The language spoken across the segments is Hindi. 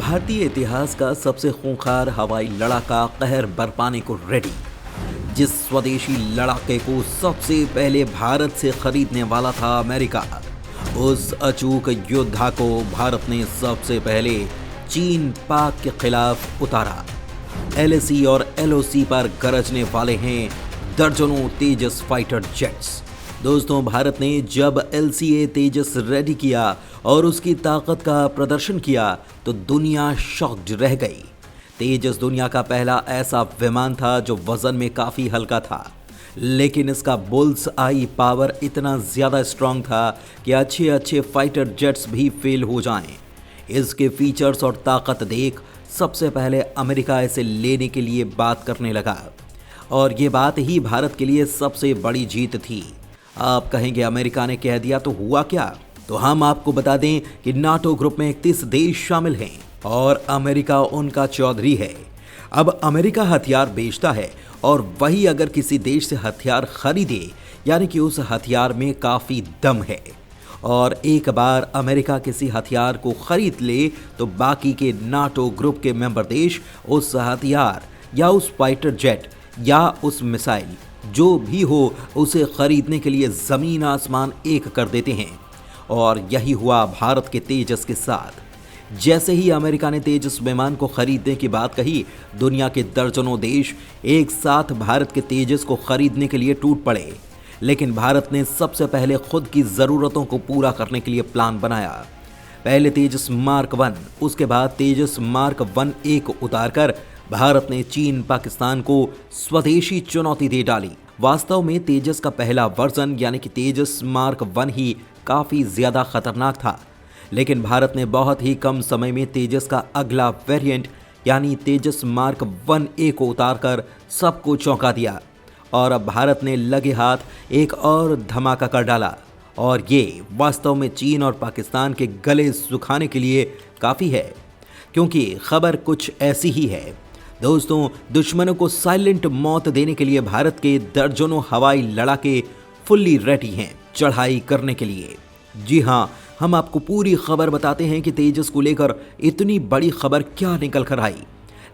भारतीय इतिहास का सबसे खूंखार हवाई लड़ाका कहर बरपाने को रेडी। जिस स्वदेशी लड़ाके को सबसे पहले भारत से खरीदने वाला था अमेरिका, उस अचूक योद्धा को भारत ने सबसे पहले चीन पाक के खिलाफ उतारा। एलएसी और एलओसी पर गरजने वाले हैं दर्जनों तेजस फाइटर जेट्स। दोस्तों, भारत ने जब एलसीए तेजस रेडी किया और उसकी ताकत का प्रदर्शन किया तो दुनिया शॉक्ड रह गई। तेजस दुनिया का पहला ऐसा विमान था जो वजन में काफ़ी हल्का था, लेकिन इसका बुल्स आई पावर इतना ज़्यादा स्ट्रांग था कि अच्छे अच्छे फाइटर जेट्स भी फेल हो जाएं। इसके फीचर्स और ताकत देख सबसे पहले अमेरिका इसे लेने के लिए बात करने लगा, और ये बात ही भारत के लिए सबसे बड़ी जीत थी। आप कहेंगे अमेरिका ने कह दिया तो हुआ क्या? तो हम आपको बता दें कि नाटो ग्रुप में 31 देश शामिल हैं और अमेरिका उनका चौधरी है। अब अमेरिका हथियार बेचता है और वही अगर किसी देश से हथियार खरीदे, यानी कि उस हथियार में काफ़ी दम है, और एक बार अमेरिका किसी हथियार को खरीद ले तो बाकी के नाटो ग्रुप के मेंबर देश उस हथियार या उस फाइटर जेट या उस मिसाइल जो भी हो उसे खरीदने के लिए ज़मीन आसमान एक कर देते हैं। और यही हुआ भारत के तेजस के साथ। जैसे ही अमेरिका ने तेजस विमान को खरीदने की बात कही, दुनिया के दर्जनों देश एक साथ भारत के तेजस को खरीदने के लिए टूट पड़े। लेकिन भारत ने सबसे पहले खुद की ज़रूरतों को पूरा करने के लिए प्लान बनाया। पहले तेजस मार्क 1, उसके बाद तेजस मार्क 1A को उतारकर भारत ने चीन पाकिस्तान को स्वदेशी चुनौती दे डाली। वास्तव में तेजस का पहला वर्जन यानी कि तेजस मार्क 1 ही काफ़ी ज़्यादा खतरनाक था, लेकिन भारत ने बहुत ही कम समय में तेजस का अगला वेरिएंट यानी तेजस मार्क 1A को उतारकर सबको चौंका दिया। और अब भारत ने लगे हाथ एक और धमाका कर डाला, और ये वास्तव में चीन और पाकिस्तान के गले सुखाने के लिए काफ़ी है, क्योंकि खबर कुछ ऐसी ही है। दोस्तों, दुश्मनों को साइलेंट मौत देने के लिए भारत के दर्जनों हवाई लड़ाके फुल्ली रेडी हैं चढ़ाई करने के लिए। जी हाँ, हम आपको पूरी खबर बताते हैं कि तेजस को लेकर इतनी बड़ी खबर क्या निकल कर आई।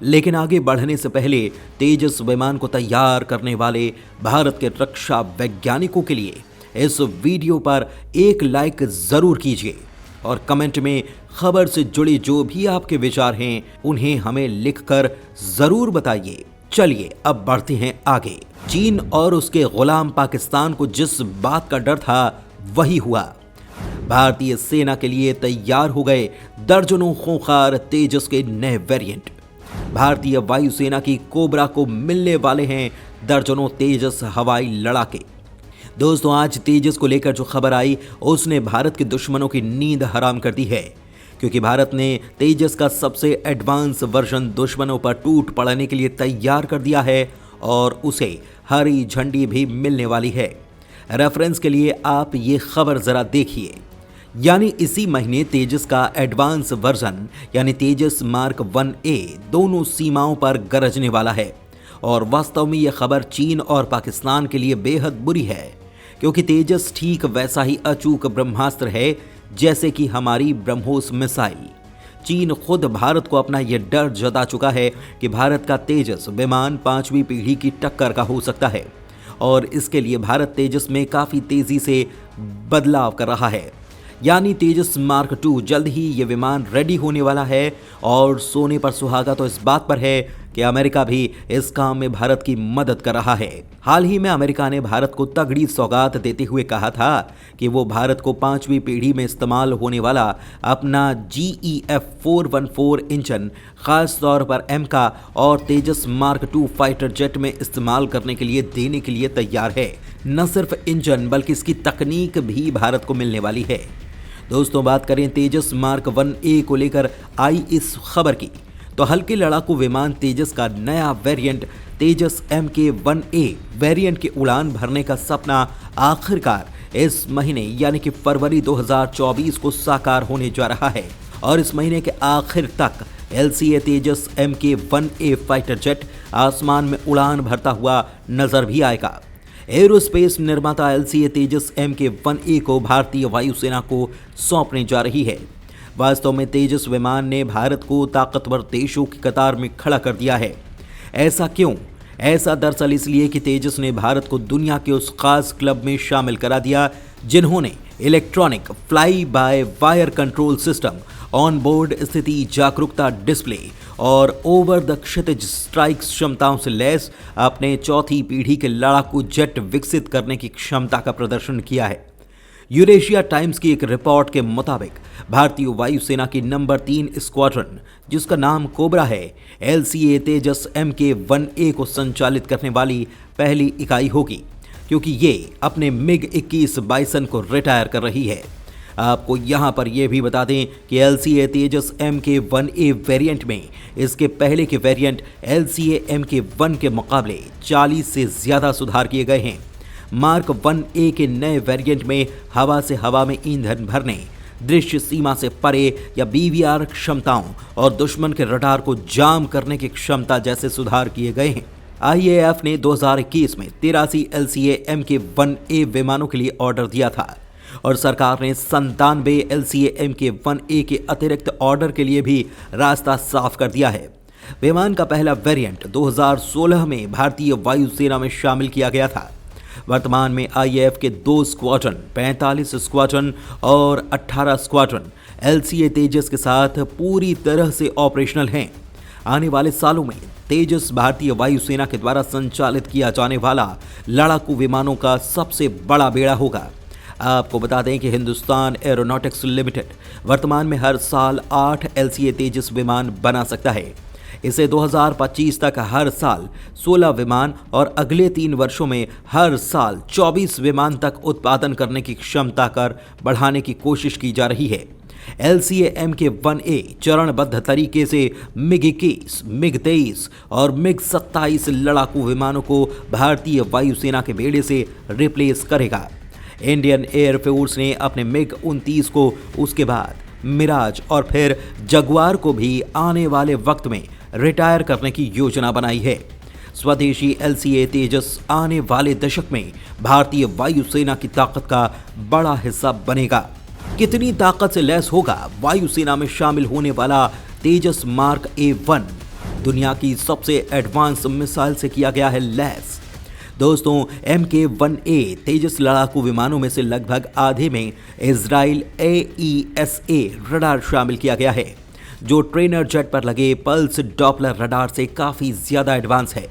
लेकिन आगे बढ़ने से पहले तेजस विमान को तैयार करने वाले भारत के रक्षा वैज्ञानिकों के लिए इस वीडियो पर एक लाइक ज़रूर कीजिए और कमेंट में खबर से जुड़े जो भी आपके विचार हैं उन्हें हमें लिखकर ज़रूर बताइए। चलिए अब बढ़ते हैं आगे। चीन और उसके गुलाम पाकिस्तान को जिस बात का डर था वही हुआ। भारतीय सेना के लिए तैयार हो गए दर्जनों खूंखार तेजस के नए वेरिएंट। भारतीय वायुसेना की कोबरा को मिलने वाले हैं दर्जनों तेजस हवाई लड़ाके। दोस्तों, आज तेजस को लेकर जो खबर आई उसने भारत के दुश्मनों की नींद हराम कर दी है, क्योंकि भारत ने तेजस का सबसे एडवांस वर्जन दुश्मनों पर टूट पड़ने के लिए तैयार कर दिया है और उसे हरी झंडी भी मिलने वाली है। रेफरेंस के लिए आप ये खबर ज़रा देखिए, यानी इसी महीने तेजस का एडवांस वर्जन यानी तेजस मार्क 1A दोनों सीमाओं पर गरजने वाला है। और वास्तव में यह खबर चीन और पाकिस्तान के लिए बेहद बुरी है, क्योंकि तेजस ठीक वैसा ही अचूक ब्रह्मास्त्र है जैसे कि हमारी ब्रह्मोस मिसाइल। चीन खुद भारत को अपना यह डर जता चुका है कि भारत का तेजस विमान 5वीं पीढ़ी की टक्कर का हो सकता है, और इसके लिए भारत तेजस में काफ़ी तेज़ी से बदलाव कर रहा है। यानी तेजस मार्क 2 जल्द ही ये विमान रेडी होने वाला है। और सोने पर सुहागा तो इस बात पर है कि अमेरिका भी इस काम में भारत की मदद कर रहा है। हाल ही में अमेरिका ने भारत को तगड़ी सौगात देते हुए कहा था कि वो भारत को 5वीं पीढ़ी में इस्तेमाल होने वाला अपना GEF 414 इंजन खास तौर पर एमका और तेजस मार्क 2 फाइटर जेट में इस्तेमाल करने के लिए देने के लिए तैयार है। न सिर्फ इंजन बल्कि इसकी तकनीक भी भारत को मिलने वाली है। दोस्तों, बात करें तेजस मार्क 1A को लेकर आई इस खबर की, तो हल्के लड़ाकू विमान तेजस का नया वेरिएंट तेजस MK-1A वेरिएंट की उड़ान भरने का सपना आखिरकार इस महीने यानी कि फरवरी 2024 को साकार होने जा रहा है। और इस महीने के आखिर तक LCA तेजस MK-1A फाइटर जेट आसमान में उड़ान भरता हुआ नजर भी आएगा। एरोस्पेस निर्माता LCA तेजस MK-1A को भारतीय वायुसेना को सौंपने जा रही है। वास्तव में तेजस विमान ने भारत को ताकतवर देशों की कतार में खड़ा कर दिया है। ऐसा क्यों? ऐसा दरअसल इसलिए कि तेजस ने भारत को दुनिया के उस खास क्लब में शामिल करा दिया जिन्होंने electronic fly by wire control system, on board स्थिति जागरूकता डिस्प्ले और ओवर द क्षितिज स्ट्राइक क्षमताओं से लैस अपने चौथी पीढ़ी के लड़ाकू जेट विकसित करने की क्षमता का प्रदर्शन किया है। यूरेशिया टाइम्स की एक रिपोर्ट के मुताबिक भारतीय वायुसेना की नंबर 3 स्क्वाड्रन, जिसका नाम कोबरा है, LCA तेजस MK-1A को संचालित करने वाली पहली इकाई होगी, क्योंकि ये अपने MiG-21 बाइसन को रिटायर कर रही है। आपको यहाँ पर यह भी बता दें कि LCA तेजस MK-1A वेरिएंट में इसके पहले के वेरिएंट LCA MK-1 के मुकाबले 40 से ज़्यादा सुधार किए गए हैं। मार्क 1A के नए वेरिएंट में हवा से हवा में ईंधन भरने, दृश्य सीमा से परे या BVR क्षमताओं और दुश्मन के रडार को जाम करने की क्षमता जैसे सुधार किए गए हैं। IAF ने 2021 में 83 LCA MK-1A विमानों के लिए ऑर्डर दिया था और सरकार ने 97 LCA MK-1A के अतिरिक्त ऑर्डर के लिए भी रास्ता साफ कर दिया है। विमान का पहला वेरिएंट 2016 में भारतीय वायुसेना में शामिल किया गया था। वर्तमान में IAF के 2 स्क्वाड्रन, 45 स्क्वाड्रन और 18 स्क्वाड्रन LCA तेजस के साथ पूरी तरह से ऑपरेशनल हैं। आने वाले सालों में तेजस भारतीय वायुसेना के द्वारा संचालित किया जाने वाला लड़ाकू विमानों का सबसे बड़ा बेड़ा होगा। आपको बता दें कि हिंदुस्तान एरोनॉटिक्स लिमिटेड वर्तमान में हर साल 8 LCA तेजस विमान बना सकता है। इसे 2025 तक हर साल 16 विमान और अगले 3 वर्षों में हर साल 24 विमान तक उत्पादन करने की क्षमता कर बढ़ाने की कोशिश की जा रही है। LCA MK-1A चरणबद्ध तरीके से MiG-21, MiG-23 और MiG-27 लड़ाकू विमानों को भारतीय वायुसेना के बेड़े से रिप्लेस करेगा। इंडियन एयरफोर्स ने अपने MiG-29 को, उसके बाद मिराज और फिर जगुआर को भी आने वाले वक्त में रिटायर करने की योजना बनाई है। स्वदेशी LCA तेजस आने वाले दशक में भारतीय वायुसेना की ताकत का बड़ा हिस्सा बनेगा। कितनी ताकत से लैस होगा वायुसेना में शामिल होने वाला तेजस मार्क A1? दुनिया की सबसे एडवांस मिसाइल से किया गया है लैस। दोस्तों, MK-1A तेजस लड़ाकू विमानों में से लगभग आधे में इजराइल AESA रडार शामिल किया गया है, जो ट्रेनर जेट पर लगे पल्स डॉपलर रडार से काफ़ी ज़्यादा एडवांस है।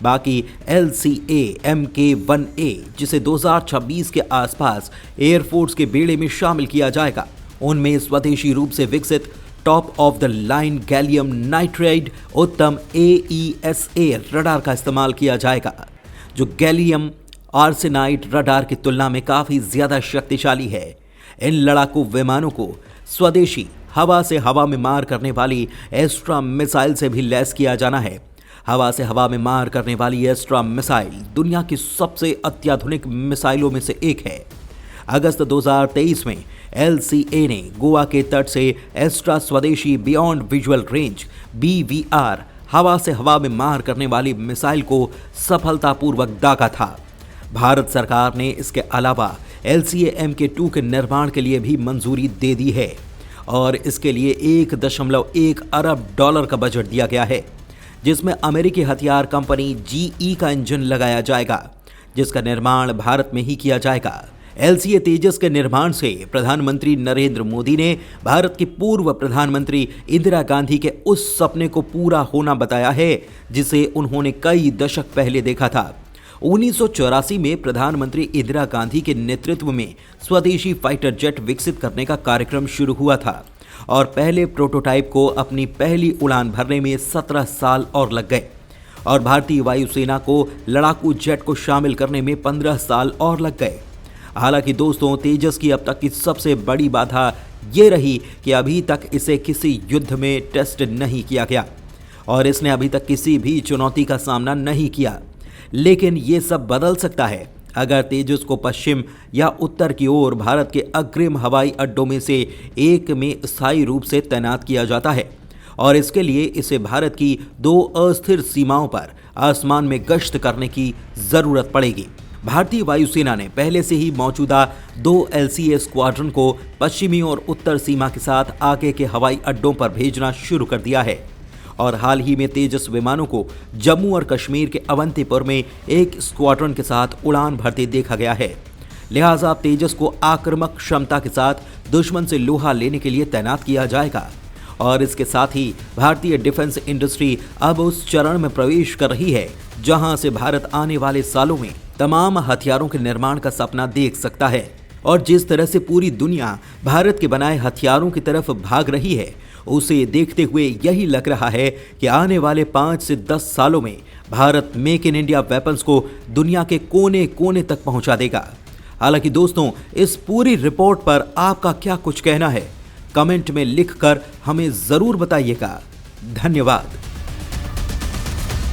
बाकी LCA MK-1A, जिसे 2026 के आसपास एयरफोर्स के बेड़े में शामिल किया जाएगा, उनमें स्वदेशी रूप से विकसित top of the line gallium nitride उत्तम AESA रडार का इस्तेमाल किया जाएगा, जो गैलियम आर्सेनाइड रडार की तुलना में काफ़ी ज़्यादा शक्तिशाली है। इन लड़ाकू विमानों को स्वदेशी हवा से हवा में मार करने वाली एस्ट्रा मिसाइल से भी लैस किया जाना है। हवा से हवा में मार करने वाली एस्ट्रा मिसाइल दुनिया की सबसे अत्याधुनिक मिसाइलों में से एक है। अगस्त 2023 में LCA ने गोवा के तट से एस्ट्रा स्वदेशी बियॉन्ड विजुअल रेंज BVR हवा से हवा में मार करने वाली मिसाइल को सफलतापूर्वक दागा था। भारत सरकार ने इसके अलावा LCA MK-2 के निर्माण के लिए भी मंजूरी दे दी है और इसके लिए $1.1 अरब का बजट दिया गया है, जिसमें अमेरिकी हथियार कंपनी GE का इंजन लगाया जाएगा, जिसका निर्माण भारत में ही किया जाएगा। LCA तेजस के निर्माण से प्रधानमंत्री नरेंद्र मोदी ने भारत की पूर्व प्रधानमंत्री इंदिरा गांधी के उस सपने को पूरा होना बताया है जिसे उन्होंने कई दशक पहले देखा था। 1984 में प्रधानमंत्री इंदिरा गांधी के नेतृत्व में स्वदेशी फाइटर जेट विकसित करने का कार्यक्रम शुरू हुआ था और पहले प्रोटोटाइप को अपनी पहली उड़ान भरने में 17 साल और लग गए और भारतीय वायुसेना को लड़ाकू जेट को शामिल करने में 15 साल और लग गए। हालांकि दोस्तों, तेजस की अब तक की सबसे बड़ी बाधा ये रही कि अभी तक इसे किसी युद्ध में टेस्ट नहीं किया गया और इसने अभी तक किसी भी चुनौती का सामना नहीं किया। लेकिन ये सब बदल सकता है अगर तेजस को पश्चिम या उत्तर की ओर भारत के अग्रिम हवाई अड्डों में से एक में स्थायी रूप से तैनात किया जाता है और इसके लिए इसे भारत की 2 अस्थिर सीमाओं पर आसमान में गश्त करने की ज़रूरत पड़ेगी। भारतीय वायुसेना ने पहले से ही मौजूदा 2 LCA स्क्वाड्रन को पश्चिमी और उत्तर सीमा के साथ आगे के हवाई अड्डों पर भेजना शुरू कर दिया है और हाल ही में तेजस विमानों को जम्मू और कश्मीर के अवंतीपुर में एक स्क्वाड्रन के साथ उड़ान भरते देखा गया है। लिहाजा तेजस को आक्रामक क्षमता के साथ दुश्मन से लोहा लेने के लिए तैनात किया जाएगा और इसके साथ ही भारतीय डिफेंस इंडस्ट्री अब उस चरण में प्रवेश कर रही है जहां से भारत आने वाले सालों में तमाम हथियारों के निर्माण का सपना देख सकता है। और जिस तरह से पूरी दुनिया भारत के बनाए हथियारों की तरफ भाग रही है, उसे देखते हुए यही लग रहा है कि आने वाले 5 से 10 सालों में Bharat make in India weapons को दुनिया के कोने कोने तक पहुंचा देगा। हालांकि दोस्तों, इस पूरी रिपोर्ट पर आपका क्या कुछ कहना है, कमेंट में लिखकर हमें जरूर बताइएगा। धन्यवाद।